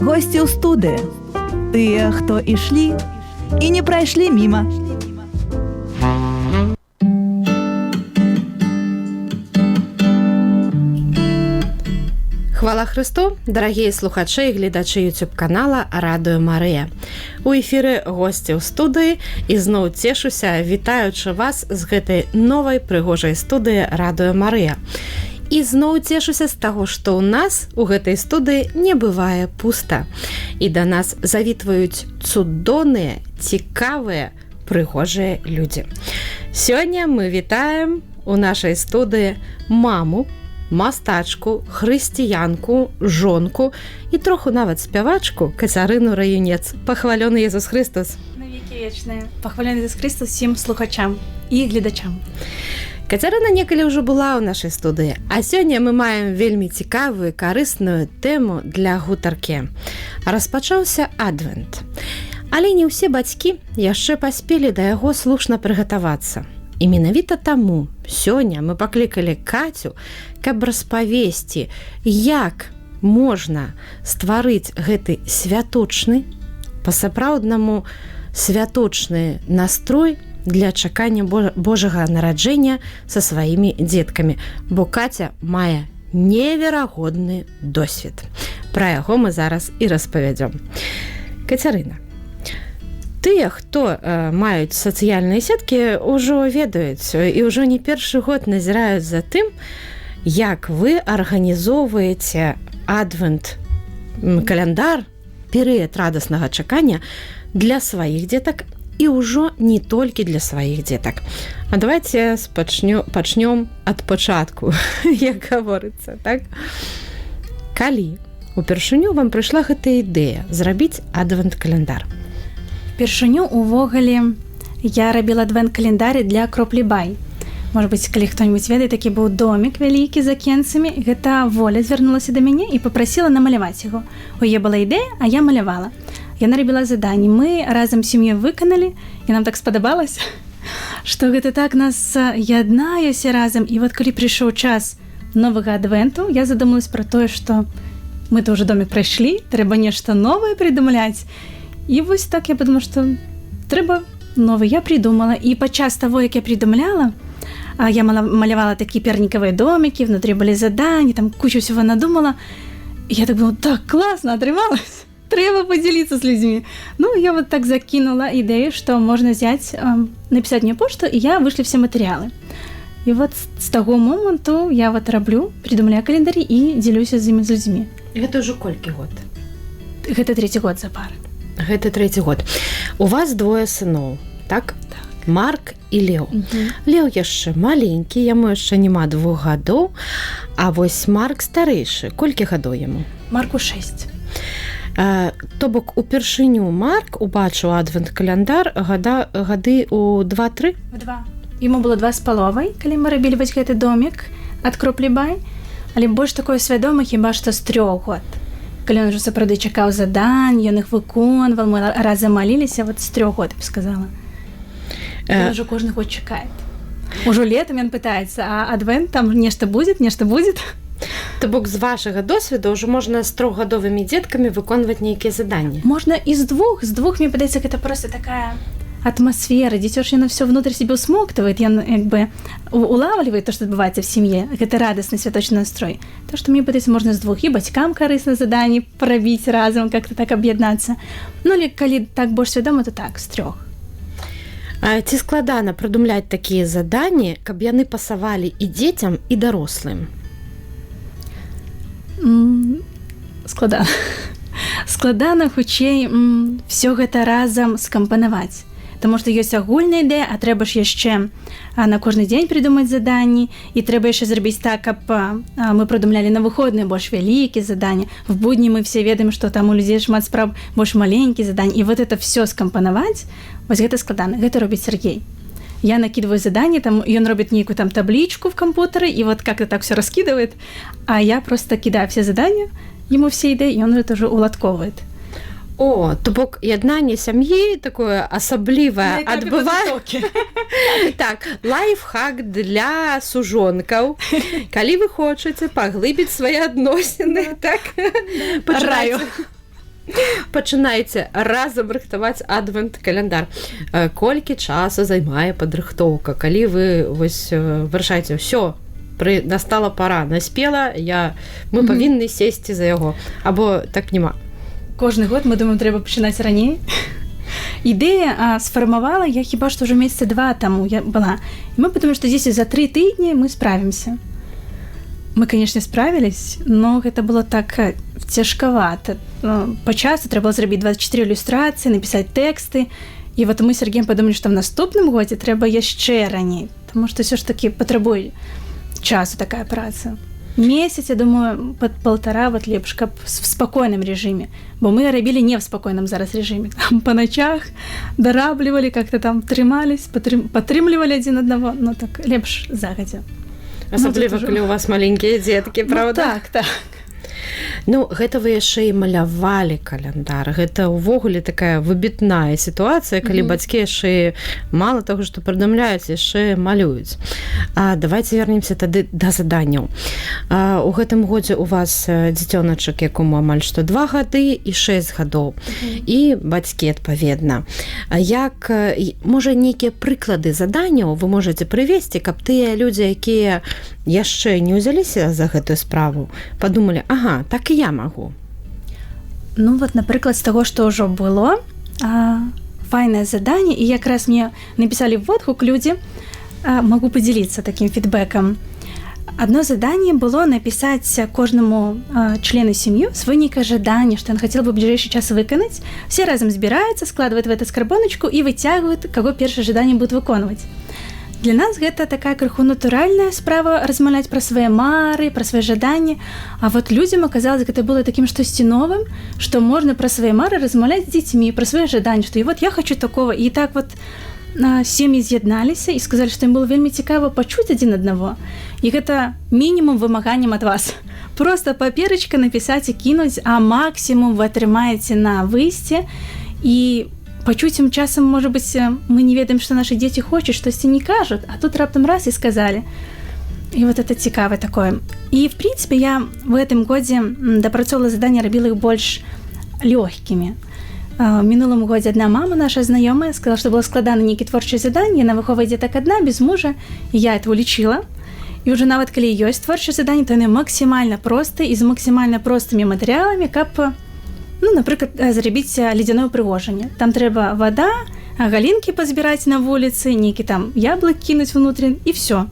Госці ў студыі. Тыя, хто ішлі і не прайшлі міма. Хвала Христу, дарагія слухачы і гледачы YouTube-канала Радыё Марыя. У эфіры госці ў студыі і зноў цешуся, вітаючы вас з гэтай новай прыгожай студыі Радыё Марыя. І зноў цешуся з таго, што ў нас у гэтай студыі не бывае пуста. І да нас завітваюць цудоўныя, цікавыя, прыгожыя людзі. Сёння мы вітаем у нашай студыі маму, мастачку, хрысціянку, жонку і троху нават спявачку Кацярыну Раюнец. Пахвалёны Єсус Христос. Навеки вечныя. Пахвалёны Єсус Христос всім слухачам і гледачам. Кацярына некалі ўжо была ў нашай студыі, а сёння мы маем вельмі цікавую, карысную тэму для гутаркі. Распачаўся адвент. Але не ўсе бацькі яшчэ паспелі да яго слушна прыгатавацца. І менавіта таму сёння мы паклікалі Кацю, каб распавесці, як можна стварыць гэты святочны, па-сапраўднаму святочны настрой для чакання Божага нараджэння са сваімі дзеткамі, бо Каця мае неверагодны досвед. Пра яго мы зараз і распавядзём. Кацярына, тыя, хто маюць сацыяльныя сеткі, ўжо ведаюць і ўжо не першы год назіраюць за тым, як вы арганізоўваеце адвент-каляндар, перыяд радаснага чакання для сваіх дзетак і ўжо не толькі для сваіх дзетак. А давайте пачнём ад пачатку, як гаворыцца, так? Калі упершыню вам прыйшла гэта ідэя зрабіць адвент-каляндар? Першыню увогуле я рабіла адвент-календары для Кроплі-Бай. Можа быць, калі хто-нибудь ведае, такі быў домік вялікі з акенцамі. Гэта Воля звярнулася да мяне і папрасіла намаляваць яго. У яе была ідэя, а я малявала. Яна рабіла заданні. Мы разам з сям'ёй выканалі, і нам так спадабалася, што гэта так нас яднае ўсе разам. І вот калі прыйшоў час новага адвенту, я задумалась пра тое, што мы то ўжо домік прайшлі, трэба нешта новае прыдумляць. І вось так я подумала, што трэба новы. Я придумала. І падчас таго, як я придумляла, я малявала такія пернікавыя домікі, внутрі былі заданні, там кучу всего надумала. І я так думала, так класна атрымалась. Трэба подзяліцца з людзьмі. Ну, я вот так закінула ідэю, што можна взять, написать мне пошту, і я вышлі все матэрыялы. І вот з таго моманту я вот раблю, придумляю календары і дзелюся з імі з людзьмі. Гэта ўжо колькі год? Гэта 3-й год запар. Гэта 3-й год. У вас двое сыноў, так? Так. Марк і Леў. Леў яшчэ маленькі, яму яшчэ няма 2 гадоў, а вось Марк старэйшы. Колькі гадоў яму? Марку 6. То бок упершыню Марк убачыў адвент-каляндар гады ў 2-3? 2. Яму было 2,5, калі мы рабілі вось гэты домік ад Кроплі-Бай, але больш такое свядома хіба што з 3 год. Калі ён уже сапраўды чакаў задань, ён іх выконваў, мы разам маліліся, вот з 3 год, я б сказала. Ён уже кожны год чакае. Ужо летом ён пытаецца, а адвент там нешта будзе, нешта будзе. То бок з вашага досведу ўжо можна з 3-гадовымі дзеткамі выконваць нейкія заданні? Можна і з 2. З 2, мне падаецца, гэта просто такая атмасфера. Дзіцё ж яно все внутрь себе усмоктывает, ён як бы улавлівае то, што адбываецца в сям'і. Гэта радасны святочны настрой. То, што мне падаецца, можна з 2 і бацькам карысна заданні прабіць разам, как-то так аб'яднацца. Ну, але калі так больш свядома, то так, з 3. Ці складана прыдумляць такія заданні, каб яны пасавалі і дзецям, і дарослым? Складана. Складана, хутчэй, все гэта разам скампанаваць. Таму што ёсць агульная ідэя, а трэба ж яшчэ на кожны дзень придумаць заданні, і трэба яшчэ зрабіць так, каб мы придумлялі на выходныя больш вялікія заданні. В будні мы все ведаем, што там у людзей шмат справ, больш маленькія заданні, і вот это все скампанаваць, вось гэта складана. Гэта робіць Сергей. Я накидываю задание, там ён робит некую там табличку в компьютере, и вот как-то так все раскидывает, а я просто кидаю все задания, ему все идеи, и он это уже уладковывает. О, то бок яднанне сям'і такое асаблівае адбывае. Так, лайфхак для сужонкаў. Калі вы хочаце паглыбіць свае адносіны, так? Пачынайце разам рыхтаваць адвент-каляндар. Колькі часу займае падрыхтоўка? Калі вы вырашаеце ўсё, настала пара, наспела, мы павінны сесці за яго. Або так няма. Кожны год мы думаем, трэба пачынаць раней. Ідэя сфармавала я хіба што ўжо месяца 2 таму я была. І мы подумали, што здесь за 3 тыдні мы справімся. Мы, конечно, справились, но гэта было так цяжкавата. Па часу трэба было зрабіць 24 ілюстрацыі, напісаць тэксты. І вот мы з Сергеем подумалі, што в наступным годзе трэба яшчэ раней, таму што ўсё ж такі патрабуе часу такая праца. Месяц, я думаю, под 1,5 вот лепш, каб в спокойном режиме. Бо мы рабілі не в спокойном зараз режиме. Там по ночах дораблівалі, как-то там трымались, падтрымлівалі адзін аднаго, ну так лепш загадзя. Асабліва, калі у вас маленькія дзеткі, правда? Так. Ну, гэта вы яшчэ і малявалі каляндар. Гэта ўвогуле такая выбітная сітуацыя, калі бацькі яшчэ мала таго, што прыдумляюць, яшчэ малююць. Давайте вернемся тады да заданняў. У гэтым годзе у вас дзіцёначак, якому амаль што 2 гады і 6 гадоў. І бацькі, адпаведна. Як, можа, нейкія прыклады заданняў вы можаце прывесці, каб тыя людзі, якія яшчэ не ўзяліся за гэтую справу, падумалі, ага, так і я магу. Ну вот, напрыклад, з таго, што ўжо было, файнае заданне, і якраз мне напісалі водгук людзі, магу падзяліцца такім фідбэкам. Одно заданне было напісаць кожнаму члену сям'і сваё нейкае жаданне, што ён хацеў бы ў бліжэйшы час выканаць. Все разам збіраюцца, складваюць в эту скарбоначку і выцягваюць, каго першае жаданне будуць выконваць. Для нас гэта такая крыху натуральная справа размаўляць пра свае мары, пра свае жаданні. А вот людзям аказалось, гэта было такім штосьці новым, што можна пра свае мары размаўляць з дзецьмі, пра свае жаданні, што і вот я хочу такого. І так вот сем'і з'ядналіся і сказалі, што ім было вельмі цікава пачуць адзін аднаго. І гэта мінімум вымаганнем ад вас. Просто паперачка напісаць і кінуць, а максімум вы атрымаеце на выйсце. І пачуць ім часам, можа быць, мы не ведаем, што нашы дзеці хочуць, штосьці не кажуць, а тут раптам раз і сказалі. І вот это цікава такое. І, в прынцыпе, я в гэтым годзе дапрацоўвала заданне, рабіла іх больш лёгкімі. В мінулым годзе адна мама наша знаёмая сказала, што было складана нейкі творчае заданне, яна выхоўвае дзетак адна, без мужа, і я это улічыла. І ўжо нават калі ёсць творчае заданне, то яны максімальна простыя і з максімальна простымі матэрыяламі, каб, ну, напрыклад, зрабіць ледзяное упрыгожанне. Там трэба вада, галінкі пазбіраць на вуліцы, нейкі там яблык кінуць внутры, і всё.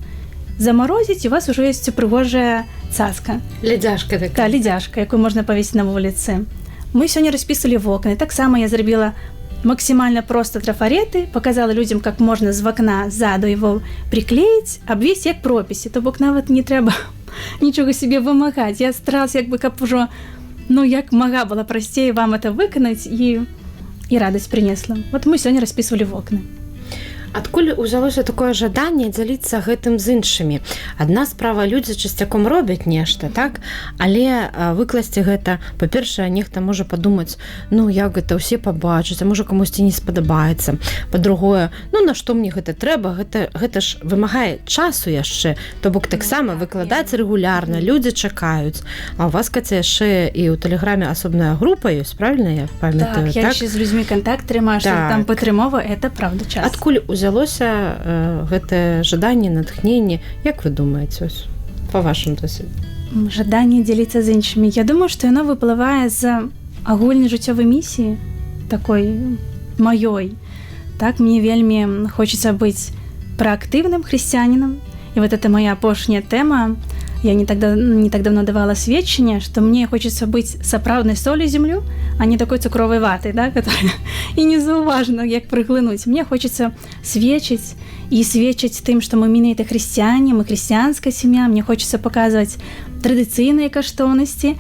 Замарозіць, у вас ужо ёсць прыгожая цацка. Ледзяшка такая. Так, ледзяшка, якую можна павесіць на вуліцы. Мы сёння распісвалі вокны. Таксама я зрабіла максимально просто трафареты, показала людям, как можно з вокна ззаду его приклеить, обвесить як прописи. То бок нават не трэба нічога себе вымагаць. Я старалась, як бы, каб ужо, ну, як мага была прасцей вам это выканаць, і радасць принесла. Вот мы сёння распісвалі вокны. Адкуль узялося такое жаданне дзяліцца гэтым з іншымі? Адна справа, людзі часцяком робяць нешта, так? Але выкласці гэта, па-першае, нехта можа падумаць, ну, як гэта ўсе пабачаць, а можа камусьці не спадабаецца. Па-другое, ну, на што мне гэта трэба? Гэта ж вымагае часу яшчэ. То бок таксама выкладаць рэгулярна, людзі чакаюць. А у вас, Каця, яшчэ і ў тэлеграме асобная група ёсць, правільна я памятаю? Так, я яшчэ з людзьмі кантакт трымаю, што там падтрымова, это правда час. Адкуль узялося гэтае жаданне, натхненне? Як вы думаеце, па вашым досведзе? Жаданне дзяліцца з іншымі. Я думаю, што яно выплывае з агульнай жыццёвай місіі, такой маёй. Так, мне вельмі хочацца быць праактыўным хрысціянінам. І вот это моя апошняя тэма. Я не так давно давала сведчанне, што мне хочацца быць сапраўднай солью зямлю, а не такой цукровай ватай, да, которая і не заўважна, як прыглынуць. Мне хочацца сведчыць тым, што мы менавіта хрысціяне, мы хрысціянская сям'я, мне хочацца паказваць традыцыйныя каштоўнасці.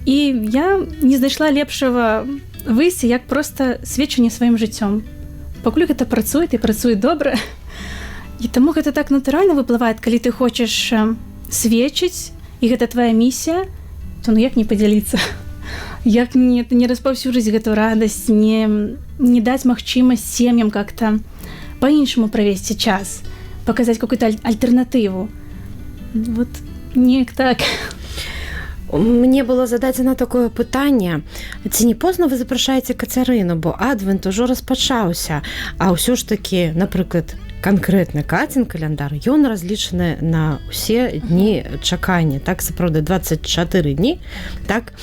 І я не знайшла лепшага выйсця, як проста сведчанне сваім жыццём. Пакуль гэта працуе, і працуе добра. І таму гэта так натуральна выплывае, калі ты хочаш сведчыць, і гэта твоя місія, то ну як не падзяліцца? як не распаўсюджыць гэту радасць, не даць магчымасць сем'ям как-то по-іншаму правесці час, показаць какую-то альтэрнатыву. Вот неяк так. Мне было зададзена такое пытанне, ці не позна вы запрашаеце Кацярыну, бо адвент ужо распачаўся, а ўсё ж такі, напрыклад, канкрэтна Кацін каляндар, ён разлічаны на ўсе дні чакання, так, сапраўды, 24 дні, так.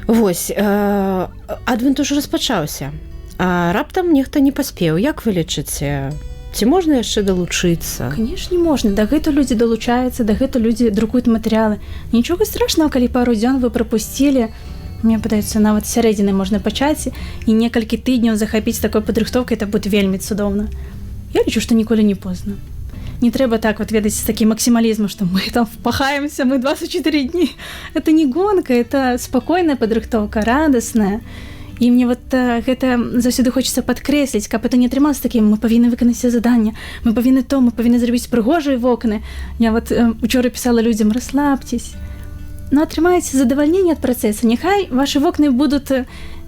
Вось, адвент ужо распачаўся, а раптам нехта не паспеў. Як вы лічыце, ці можна яшчэ далучыцца? Канешне, можна. Дагэтуль людзі далучаюцца, дагэтуль людзі друкуюць матэрыялы. Нічога страшнага, калі пару дзён вы прапусцілі. Мне падаецца, нават з сярэдзіны можна пачаць і некалькі тыдняў захапіць такой падрыхтоўкай, это будзе вельмі цудоўна. Я лічу, што ніколі не позна. Не трэба так, вот, ведаць, з такім максімалізмам, што мы там впахаемся, мы 24 дні. Это не гонка, это спакойная падрыхтоўка, радасная. І мне вот гэта заўсёды хочацца падкрэсліць, каб это не атрымалася такім, мы павінны выканаць все задання, мы павінны зрабіць прыгожыя вокны. Я вот учора пісала людзям, расслабьтесь. Но атрымаеце задавальненне ад працэса. Няхай ваши вокны будут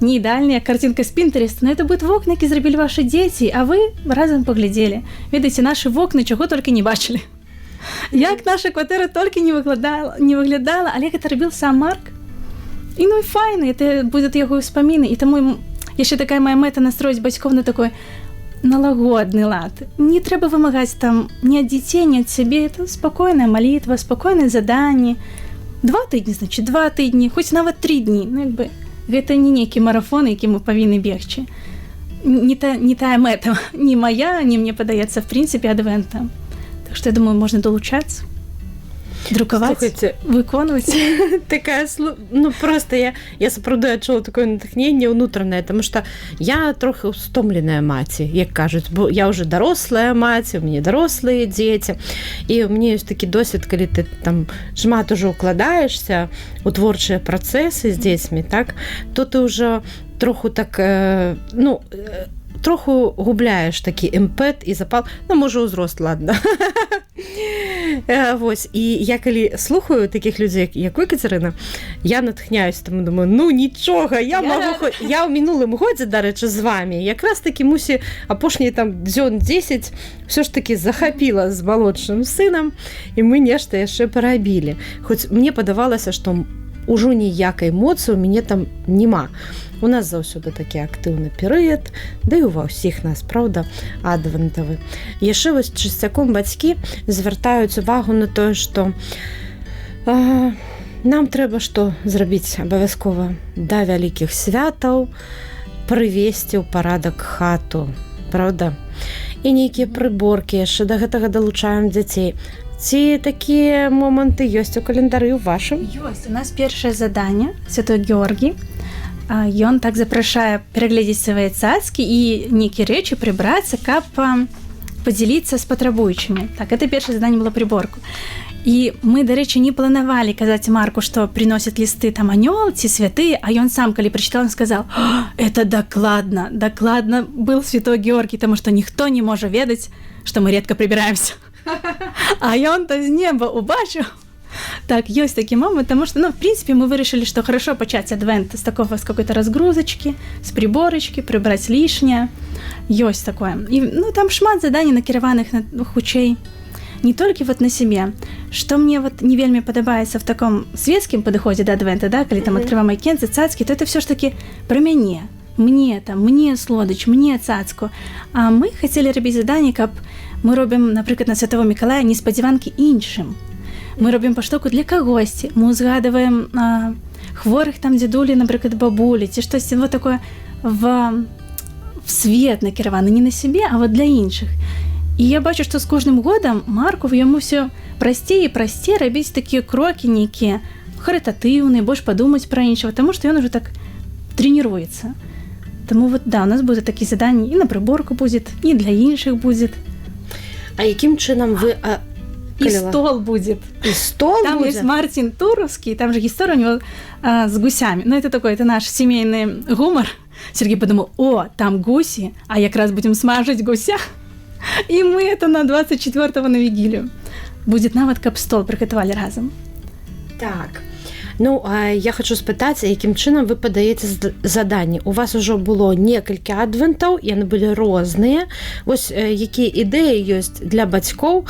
не ідэальныя, картинка з Pinterest, но это будут вокны, які зрабілі ваши дзеці, а вы разам паглядзелі. Ведаеце, нашы вокны чаго толькі не бачылі. Як наша кватэра толькі не выглядала, але гэта рабіў сам Марк. І ну і файна, это будуць яго ўспаміны. І таму яшчэ такая моя мэта настроіць бацькоў на такой налагодны лад. Не трэба вымагаць там ні ад дзяцей, ні ад сябе. Это спакойная малітва, спакойнае заданне. 2 тыдні, значит, 2 тыдні, хоць нават 3 дні. Ну, як бы, гэта не нейкі марафон, які мы павінны бегчы. Не тая мэта, не моя, не мне падаецца, в прынцыпе, адвента. Так што, я думаю, можна долучацца. Друкаваць, слухайте, выконваць. Такая, ну просто я сапраўды адчула такое натхненне ўнутранае, тому што я трохи стомленая маці, як кажуць, бо я уже дарослая маці, у мяне дарослыя дзеці, і у мяне ёсць такі досвед, калі ты там шмат ужо укладаешся у творчыя працэсы з дзецьмі, так, то ты ўжо троху так, ну, троху губляеш такі імпэт і запал, ну, можа, ўзрост, ладно. Вось, і я калі слухаю такіх людзей, як вы, Кацярына, я натхняюсь, таму думаю, ну нічога, я ў мінулым годзе, дарэчы, з вамі, якраз такі мусі апошнія там дзён 10 ўсё ж такі захапіла з малодшым сынам, і мы нешта яшчэ парабілі. Хоць мне падавалася, што ўжо ніякай моцы ў мяне там няма. У нас заўсёды такі актыўны перыяд, да і ва ўсіх нас, праўда, адвентавы. Яшчэ вось часцяком бацькі звяртаюць увагу на тое, што нам трэба што зрабіць абавязкова да вялікіх святаў, прывесці ў парадак хату, праўда? І нейкія прыборкі, яшчэ да гэтага далучаем дзяцей. Ці такія моманты ёсць у календары ў вашым? Ёсць. У нас першае заданне, Святой Георгій. Ён так запрашае пераглядзець свае цацкі і нейкія рэчы прыбрацца, каб падзяліцца з патрабуючымі. Так, это першае заданне было прыборку. І мы, дарэчы, не планавалі казаць Марку, што приносят лісты там анёл ці святы, а ён сам, калі прачытаў, он сказал: это дакладна был Святой Георгій, таму што ніхто не можа ведаць, што мы редка прыбіраемся. А ён-то з неба убачыў. Так, ёсць такі момент, потому что, ну, в принципе, мы вырашылі, што хорошо пачаць адвент з такого, з какой-то разгрузочки, з приборочки, прыбраць лішняе. Ёсць такое. І, ну, там шмат заданий накіраваных на, ну, хутчэй не толькі вот на сябе. Што мне вот не вельмі падабаецца в таком светскім падыходзе да адвента, да, калі там адкрываем айкенцы, цацкі, то это все ж таки про мяне. Мне слодыч, мне цацку. А мы хацелі рабіць заданні, каб мы робім, напрыклад, на Святого Мікалая неспадзяванкі іншым. Мы робім паштоку для кагосьці, мы узгадываем хворых там дзедулі, напрыклад, бабулі, ці штосьці вот такое в свет накіраваны, не на сябе, а вот для іншых. І я бачу, што з кожным годам Марку яму ўсё прасцей і прасцей рабіць такія крокі нейкія харытатыўныя, больш падумаць пра іншага, таму што ён уже так трэніруецца. Таму вот да, у нас будзе такі заданні, і на прыборку будзе, і для іншых будзе. А якім чынам вы... И стол будет. И стол там будет? Есть Мартин Туровский, там же история у него с гусями. Ну, это такой, это наш семейный гумор. Сергей подумал: о, там гуси, а як раз будем смажить гуся. И мы это на 24-го на Вигилию. Будет нават, каб стол приготовали разом. Так. Ну, а я хочу спытаць, якім чынам вы падаеце заданні. У вас ужо было некалькі адвентаў, яны былі розныя. Вось якія ідэі ёсць для бацькоў,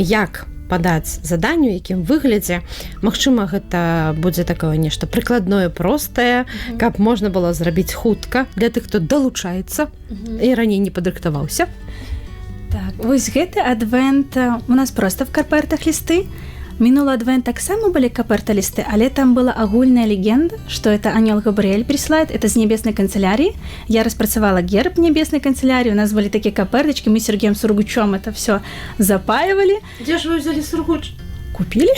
як падаць заданню, якім выглядзе. Магчыма, гэта будзе такое нешта прыкладное, простае, каб можна было зрабіць хутка для тых, хто далучаецца і раней не падрыхтаваўся. Так, вось гэты адвент у нас проста в карпэтах лісты. Мінулы адвент таксама былі каперта-лісты, але там была агульная легенда, што это ангел Габрыэль присылает, это з небеснай канцелярии. Я распрацавала герб небеснай канцелярии, у нас были такие каперточки, мы с Сергеем Сургучом это все запаивали. Где же вы взяли сургуч? Купили,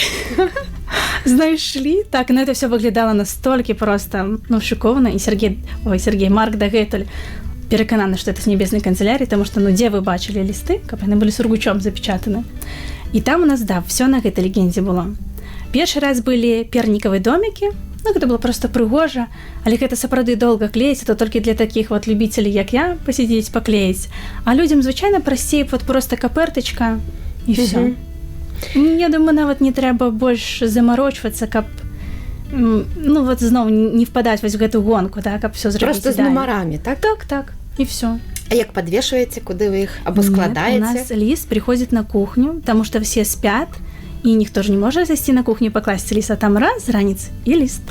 знайшли. Так, но это все выглядало настолько просто, шикованно. И Сергей Марк дагэтуль перакананы, што это з небеснай канцелярии, потому что, дзе вы бачылі лісты, каб яны былі сургучом запечатаны. І там у нас, да, все на гэтай легенде было. Першы раз былі пернікавыя домікі, гэта было просто прыгожа, але гэта сапраўды доўга клеіць, то толькі для такіх вот любителей, як я, пасядзець, паклеіць. А людзям звычайна прасцей вот просто капертачка і все. Я думаю, нават не трэба больш замарочвацца, каб вот зноў не впадаць вось в гэту гонку, да, каб все зрабіць. Просто з нумарамі, так? Так, і все. А як подвешиваете, куды вы их або складаете? Нет, у нас лист приходит на кухню, потому что все спят, и никто же не может зайти на кухню и покласть лист, а там раз, ранец и лист.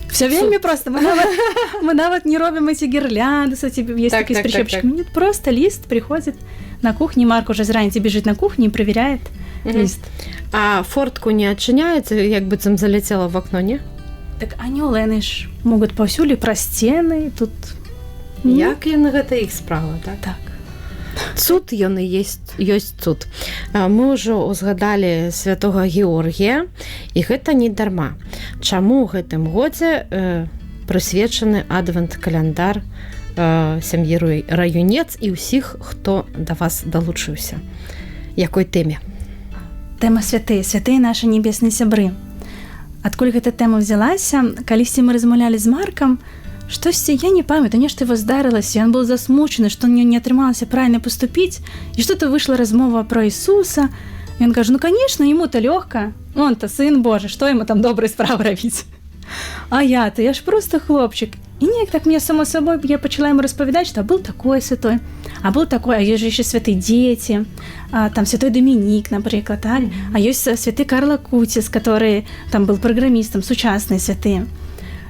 Все вельми просто. Мы нават не робим эти гирлянды, есть такие с прищепчиками. Нет, просто лист приходит на кухню, Марк уже заранее бежит на кухню и проверяет лист. А фортку не отчиняется, як бы там залетело в окно, не? Так анёлы, яны ж могут паўсюль праз сцены, тут... Як яны, гэта іх справа, так? Так. Цуд ён і ёсць цуд. Мы ўжо узгадалі святога Георгія, і гэта не дарма. Чаму ў гэтым годзе прысвечаны адвент-каляндар сям'і Раюнец і ўсіх, хто да вас далучыўся? Якой тэме? Тэма святыя нашы небесныя сябры. Адкуль гэта тэма взялася? Калісьці мы размаўлялі з Маркам, штосьці, я не памятаю, нешта его здарылася, ён быў засмучаны, што не атрымалася правильно поступіць, і што-то выйшла размова про Ісуса. І ён кажа, конечно, ему-то лёгка, он-то сын Божий, што ему там добрай справы рабіць? А я ж просто хлопчик. І неяк так мне само собой, я пачала ему распавядаць, што был такой святой, а был такой, а ёсць же еще святые дети, там святой Доминик, напрыклад, так? А ёсць святы Карл Акуціс, который там был программистом, сучасныя святые.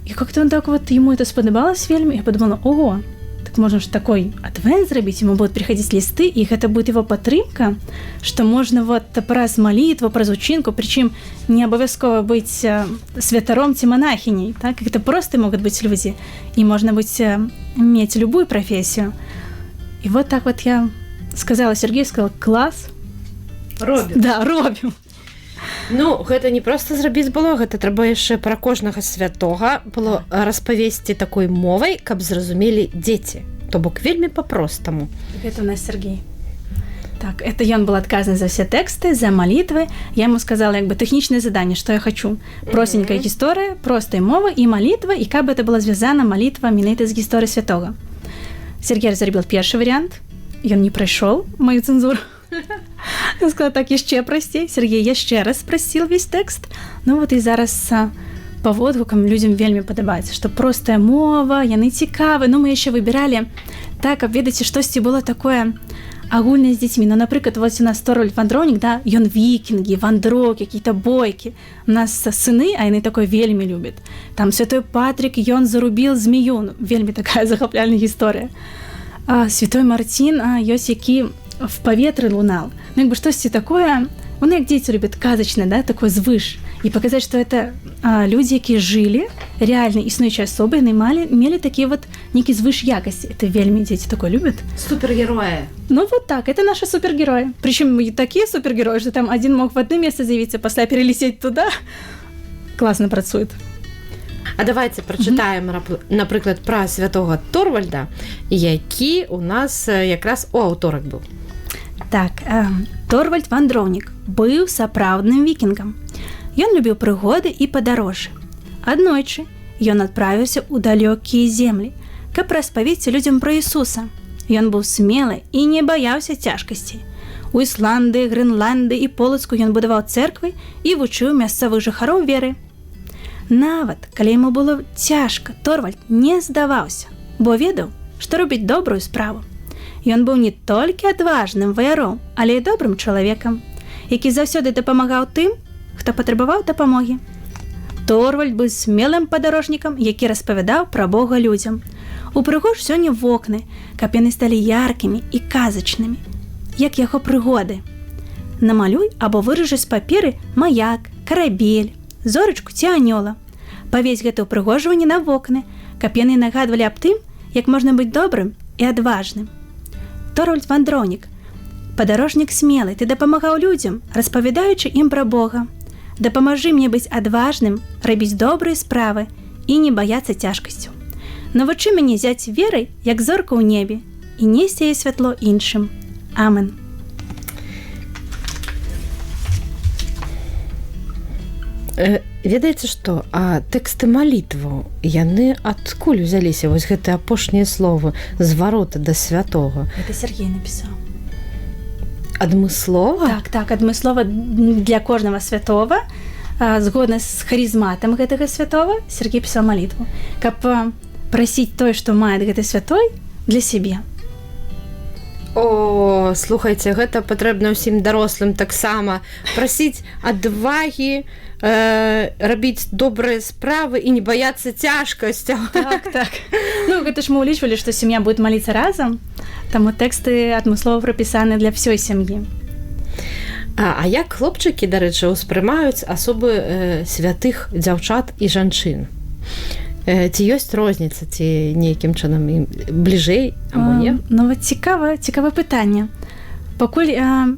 И как-то он так вот, ему это сподобалось вельми, я подумала, ого, так можно же такой адвент зрабіць, ему будут приходить листы, и это будет его падтрымка, что можно вот праз молитву, праз учинку, причем не обовязково быть святаром ці монахиней, так, это просто могут быть люди, и можно иметь любую профессию. И вот так вот я сказала Сергею, сказала, класс. Робим. Да, робим. Ну, гэта не проста зрабіць было, гэта трэба яшчэ пра кожнага святога было распавесці такой мовай, каб зразумелі дзеці. То бок вельмі па-простаму. Это у нас Сергей. Так, это ён был адказаны за все тексты, за молитвы. Я ему сказала, тэхнічнае заданне, што я хочу. Простенькая гісторыя, простая мова і молитва, і каб это была звязана молитва менавіта з гісторыяй святога. Сергей зрабіў першы варыянт, ён не прайшоў мою цэнзуру. Я сказала, так, яшчэ прасцей. Сергей яшчэ раз спросил весь текст. Ну вот і зараз по водгукам людям вельмі падабаецца, што простая мова, яны цікавы. Ну мы яшчэ выбіралі так, каб ведаеце, штосьці было такое агульнае з дзецьмі. Ну, напрыклад, вот у нас Торвальд вандроўнік, да, ён вікінгі, вандроўкі, какие-то бойкі. У нас сыны, а яны такое вельмі любят. Там святой Патрик, ён зарубіў змею. Ну, вельмі такая захапляльная гісторыя. Святой Мартин, ёсць які в паветры лунал. Ну, штосьці такое, як дзеці любят, казачнае, да, такое звыш. І паказаць, што это людзі, якія жылі, реально існуючыя асобы, яны мелі такія вот нейкі звыш якасці. Это вельмі дзеці такое любят. Супергерои. Ну вот так, это наши супергерои. Причем такие супергерои, что там один мог в одно место заявиться, пасля перелететь туда. Классно працует. А давайте прочитаем, напрыклад, пра святого Торвальда, які у нас якраз у аўторак быў. Так, Торвальд вандроўнік быў сапраўдным вікінгам. Ён любіў прыгоды і падарожжы. Аднойчы ён адправіўся ў далёкія землі, каб распавесці людзям пра Ісуса. Ён быў смелы і не баяўся цяжкасцей. У Ісландыі, Грэнландыі і Полацку ён будаваў цэрквы і вучыў мясцовых жыхароў веры. Нават, калі яму было цяжка, Торвальд не здаваўся, бо ведаў, што робіць добрую справу. Ён быў не толькі адважным ваяром, але і добрым чалавекам, які заўсёды дапамагаў тым, хто патрабаваў дапамогі. Торвальд быў смелым падарожнікам, які распавядаў пра Бога людзям. Упрыгож сёння вокны, каб яны сталі яркімі і казачнымі, як яго прыгоды. Намалюй або вырыжы з паперы маяк, карабель, зорачку ці анёла. Павесь гэта ўпрыгожванне на вокны, каб яны нагадвалі аб тым, як можна быць добрым і адважным. Торвальд вандроўнік, падарожнік смелы, ты дапамагаў людзям, распавядаючы ім пра Бога. Дапамажы мне быць адважным, рабіць добрыя справы і не баяцца цяжкасцю. Навучы мяне зяць верай, як зорка ў небе, і несці яе святло іншым. Амен. Ведаеце што, а тэксты малітваў, яны адкуль узяліся вось гэтыя апошнія словы з варота да святога? Гэта Сергей напісаў. Адмыслова? Так, адмыслова для кожнага святого, згодна з харызматам гэтага святого, Сергей пісаў малітву, каб прасіць тое, што мае гэты святой, для сябе. О, слухайце, гэта патрэбна ўсім дарослым таксама прасіць адвагі, рабіць добрыя справы і не баяцца цяжкасцяў. Так. Ну, гэта ж мы ўлічвалі, што сям'я будет маліцца разам, таму тэксты адмыслова прапісаны для ўсёй сям'і. А як хлопчыкі, дарэчы, успрымаюць асобы святых дзяўчат і жанчын? Ці ёсць розніца, ці нейкім чынам ім бліжэй, або не? Ну, вот цікавае пытанне. Пакуль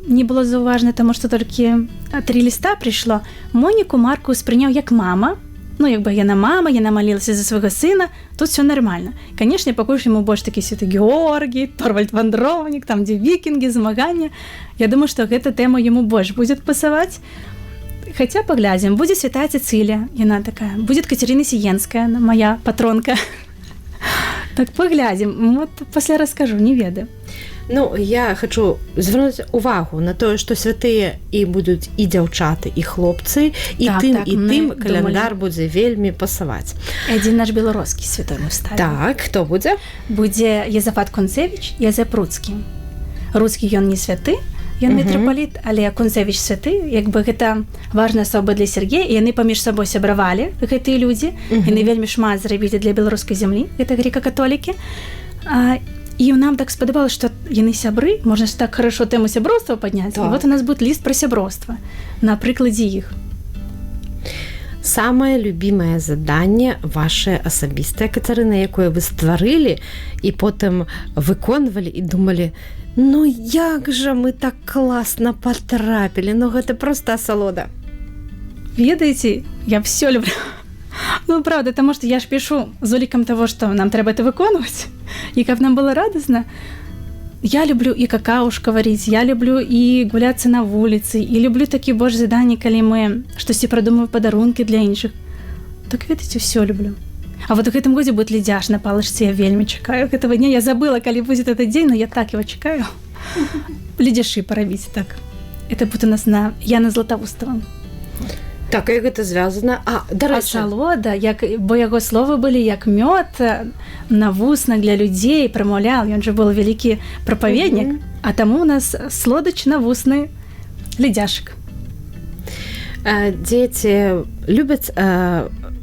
не было заўважна, таму што толькі 3 ліста прыйшло, Моніку Марку ўспрыняў як мама, ну, як бы яна мама, яна малілася за свайго сына, тут все нормально. Канешне, пакуль яму больш такі святы Георгій, Торвальд вандроўнік, там, дзе вікінгі, змагання. Я думаю, што гэта тэма яму больш будзе пасаваць. Хаця паглядзім, будзе святая Цэцылія, яна такая, будзе Кацярына Сіенская, моя патронка. Так паглядзім, вот пасля раскажу, не ведаю. Ну, я хочу звярнуць увагу на тое, што святыя і будуць і дзяўчаты, і хлопцы, і тым каляндар будзе вельмі пасаваць. Адзін наш беларускі святой мы ставім. Так, хто будзе? Будзе Язафат Кунцевіч, Язэп Руцкі. Руцкі ён не святы, ён мітрапаліт, але Кунцевіч святы, як бы гэта важная асоба для Сергея, і яны паміж сабой сябравалі, гэтыя людзі, яны вельмі шмат зрабілі для беларускай зямлі, гэта грэка-католікі. І нам так спадабалось, што яны сябры, можна ж так хорошо тэму сяброўства падняць. Так. Вот у нас будет ліст пра сяброўства на прыкладзе іх. Самае любімае заданне ваше асабістае, Кацярына, якое вы стварылі і потым выконвалі і думалі, ну як жа мы так класна патрапілі, ну гэта проста асалода. Ведаеце, я все люблю. Ну, правда, таму што я ж пішу з улікам таго, што нам трэба это выконваць, і каб нам было радасна. Я люблю і какаушка варіць, я люблю і гуляцца на вуліцы, і люблю такі больш заданні, калі мы штосьці прадумаем падарункі для іншых. Так, ведаеце, ўсё люблю. А вот у гэтым годзе будет ледзяш на палачцы, я вельмі чакаю гэтага дня. Я забыла, калі будзе этот дзень, но я так его чакаю. Ледзяшы парабіць, так. Это будет у нас на Яна Златоустова. Так, і гэта звязана. Асалода, бо яго словы былі як мёд на вуснах для людзей, прамаўляў, ён жа быў вялікі прапаведнік, а таму у нас слодач на вусны ледзяшак. Дзеці любяць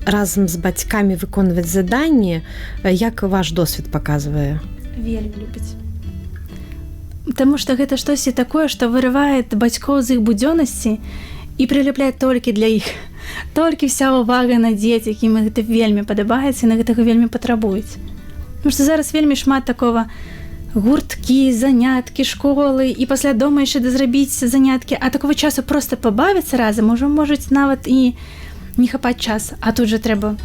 разам з бацькамі выконваць заданні, як ваш досвед паказвае? Вельмі любяць. Таму што гэта штосьці такое, што вырывае бацькоў з іх будзённасці і прыліпляе толькі для іх. Толькі вся ўвага на дзеці, якім гэта вельмі падабаецца і на гэтага вельмі патрабуюць. Таму што зараз вельмі шмат такога гурткі, заняткі, школы і пасля дома яшчэ зрабіць заняткі, а такого часу проста пабавіцца разам ужо можуць нават і не хапаць час. А тут жа трэба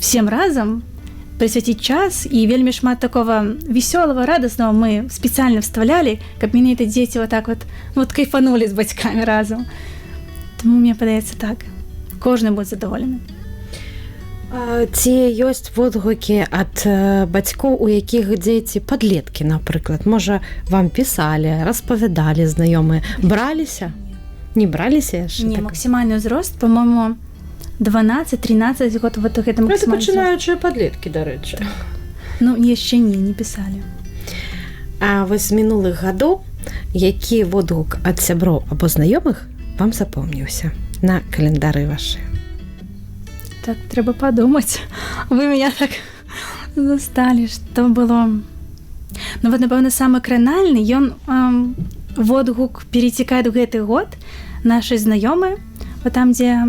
всем разам прысвяціць час, і вельмі шмат такого весёлого, радостного мы спецыяльна вставлялі, каб менавіта дзеці вот так вот кайфанулі з бацькамі разам. Таму мне падаецца так. Кожны будзе задаволены. Ці ёсць водгукі ад бацькоў, у якіх дзеці падлеткі, напрыклад? Можа, вам пісалі, распавядалі знаёмыя? Браліся? Не браліся яшчэ? Не, максімальны ўзрост, па-моему, 12-13 год, вот гэта Это максимальна. пачынаючыя падлеткі, дарэчы. Ну, яшчэ не пісалі. А вось з мінулых гадоў, які водгук ад сяброў або знаёмых вам запомніўся на календары вашы? Так, трэба падумаць. Вы меня так засталі, што было. Ну, вот, напэўна, самы кранальны, ён водгук перецікае ў гэты год. Нашы знаёмыя, вот там, дзе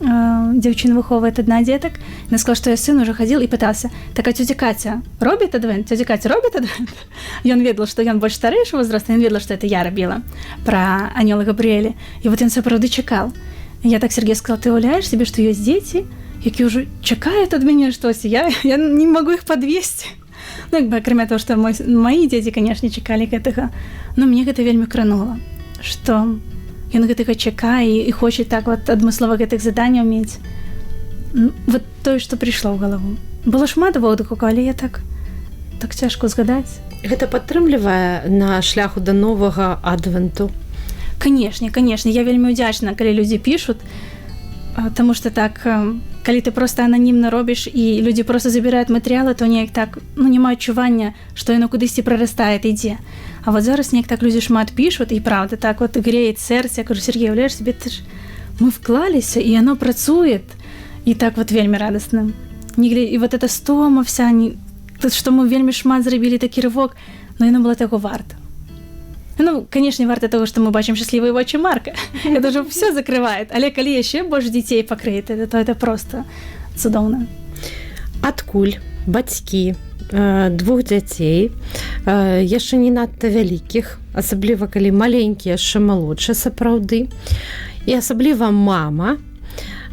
дзяўчына выхоўвае адна дзетак, яна сказала, што я сын уже хадзіл і пытаўся: так, а цёця Каця робіць адвент? Цёця Каця робіць адвент? Ён ведала, што ён больш старэйшы возраст, ён ведала, што это я рабіла пра анёла Габрыэля. І вот ён сапраўды чакаў. Я так Сергей сказала: ты уяўляеш сабе, што ёсць дзеці, якія ўжо чакаюць ад мяне штосьці, я не магу іх падвесці. Ну, як бы, акрамя того, што мои дзеці, канешне, чакалі гэтага, но мне гэта вельмі кранула, што ён гэтага чакае і хоча так вот адмыслова гэтых заданняў мець. Вот тое, што прыйшло ў галаву. Было шмат водгукаў, але я так цяжка згадаць. Гэта падтрымлівае на шляху да новага адвенту? Канешне, я вельмі ўдзячна, калі людзі пішуць, таму што так, калі ты проста ананімна робіш і людзі проста забіраюць матэрыялы, то неяк так, ну, няма адчування, што яно кудысьці прарастае, ідзе. А вот зараз неяк так людзі шмат пішуць, і правда, так вот греет сэрца. Я кажу: Сергей, уяўляеш сабе, мы вклаліся, і яно працуе. І так вот вельмі радасна. І вот эта стома вся, што мы вельмі шмат зрабілі такі рывок, но яно было таго варта. Ну, канешне, варта того, што мы бачым шчаслівыя вочы Марка. Это ўжо все закрывае. Але калі яшчэ больш дзяцей пакрые, то это просто цудоўна. Адкуль бацькі двух дзяцей, яшчэ не надта вялікіх, асабліва калі маленькія, яшчэ малодшыя сапраўды, і асабліва мама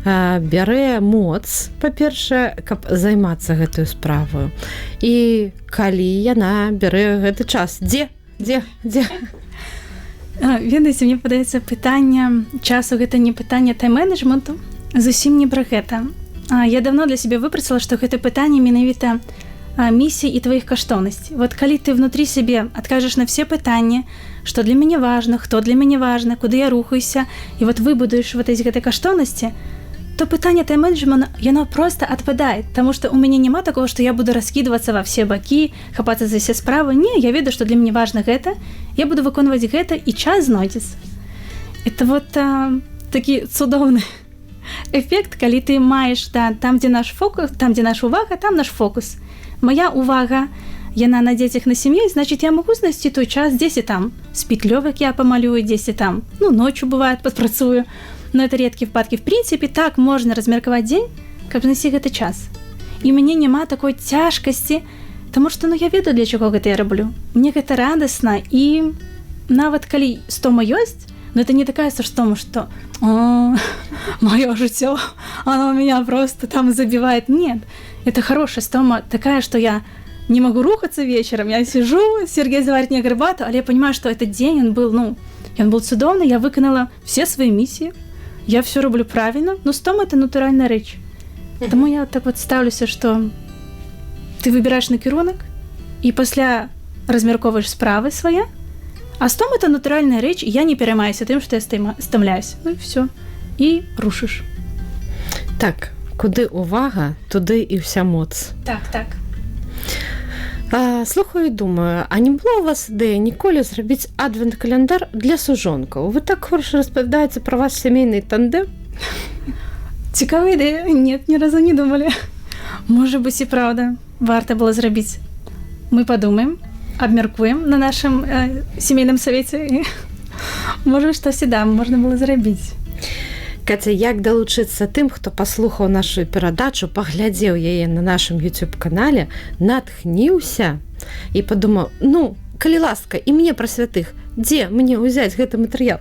бярэ моц, па-першае, каб займацца гэтую справаю. І калі яна бярэ гэты час, дзе? Ведаеце, мне падаецца, пытанне часу гэта не пытанне тайм-менеджменту, зусім не пра гэта. Я давно для сябе выпрацавала, што гэта пытанне менавіта місіі і тваіх каштоўнасцей. Вот калі ты внутрі сябе адкажаш на все пытанні, што для мяне важна, хто для мяне важна, куды я рухаюся, і вот выбудуеш вот эти гэтай каштоўнасці, то пытанне тайм-менеджмента, яно просто адпадае, таму што у мяне няма такого, што я буду раскідвацца ва все бакі, хапацца за все справы. Не, я ведаю, што для мяне важна гэта, я буду выконваць гэта, і час знойдзецца. Это вот такі цудоўны эфект, калі ты маеш там, дзе наш фокус, там, дзе наша увага, там наш фокус. Моя увага, яна на дзецях, на сям'і, значит, я магу знайсці той час, дзесьці там спітлёвак я памалюю, дзесьці там, ну, ночью бывает, падпрацую. Но это редкие выпадки. В принципе, так можно размерковать день, каб знайсці гэты час. І мяне няма такой цяжкасці, таму што, ну, я ведаю, для чаго гэта я раблю. Мне гэта радасна, і нават калі стома ёсць, но это не такая стома, што моё жыццё, оно меня просто там забивает. Нет, это хорошая стома, такая, что я не могу рухаться вечером, я сижу, Сергей заварит мне гарбату, але я понимаю, что этот день, он был цудоўны, я выканала все свои миссии, я все роблю правильно, но стома — это натуральная рэч. Таму я так вот ставлюся, што ты выбираешь накірунак і пасля размярковаеш справы свае, а стома — это натуральная рэч, і я не пераймаюся тым, што я стамляюсь. Ну і все, і рушыш. Так, куды увага, туды і вся моц. Так. Слухаю і думаю, а не было у вас ідэя ніколі зрабіць адвент-календар для сужонкаў? Вы так хороша распавядаеце пра ваш сямейны тандэм? Цікавая ідэя. Нет, ні разу не думали. Может быть, і правда. Варта было зрабіць. Мы подумаем, абмяркуем на нашым сямейным савеце. Может, штосьці можна было зрабіць. Каця, як далучыцца тым, хто паслухаў нашу перадачу, паглядзеў яе на нашым YouTube-канале, натхніўся і падумаў, ну, калі ласка, і мне пра святых, дзе мне ўзяць гэты матэрыял?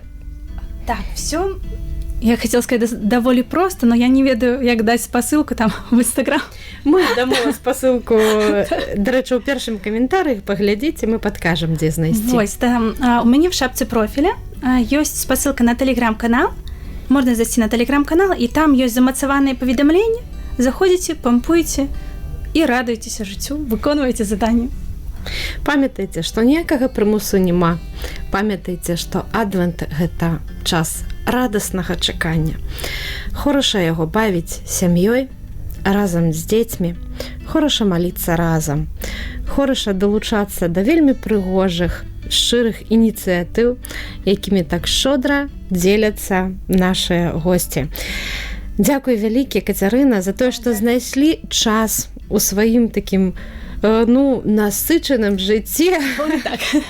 Так, все. Я хотела сказать даволі проста, но я не ведаю, як даць спасылку там в Instagram. Мы дамо спасылку, дарэчы, у першым каментарыях паглядзіце, мы падкажам, дзе знайсці. Вось, там, у мяне в шапцы профіля ёсць спасылка на Telegram-канал. Можна зайсці на Telegram-канал, і там ёсць замацаваныя паведамленні. Заходзіце, пампуеце і радуйцеся жыццю, выконваеце заданні. Памятайце, што ніякага прымусу няма. Памятайце, што адвент – гэта час радаснага чакання. Хороша яго бавіць сям'ёй, разам з дзецьмі, хороша маліцца разам, хороша далучацца да вельмі прыгожых, шчырых ініцыятыў, якімі так шчодра дзеляцца нашыя госці. Дзякуй вялікі, Кацярына, за тое, што знайшлі час у сваім такім насычаным жыцці,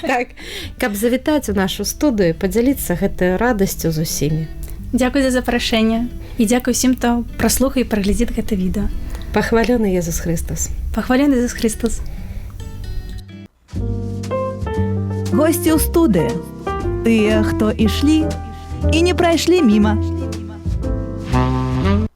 так, каб завітаць у нашу студыю, падзяліцца гэтай радасцю з усімі. Дзякуй за запрашэнне і дзякуй усім, хто праслухае і праглядзіць гэта відэо. Пахвалёны Езус Христос. Пахвалёны Езус Христос. Госці ў студыі. Тыя, хто ішлі і не прайшлі міма.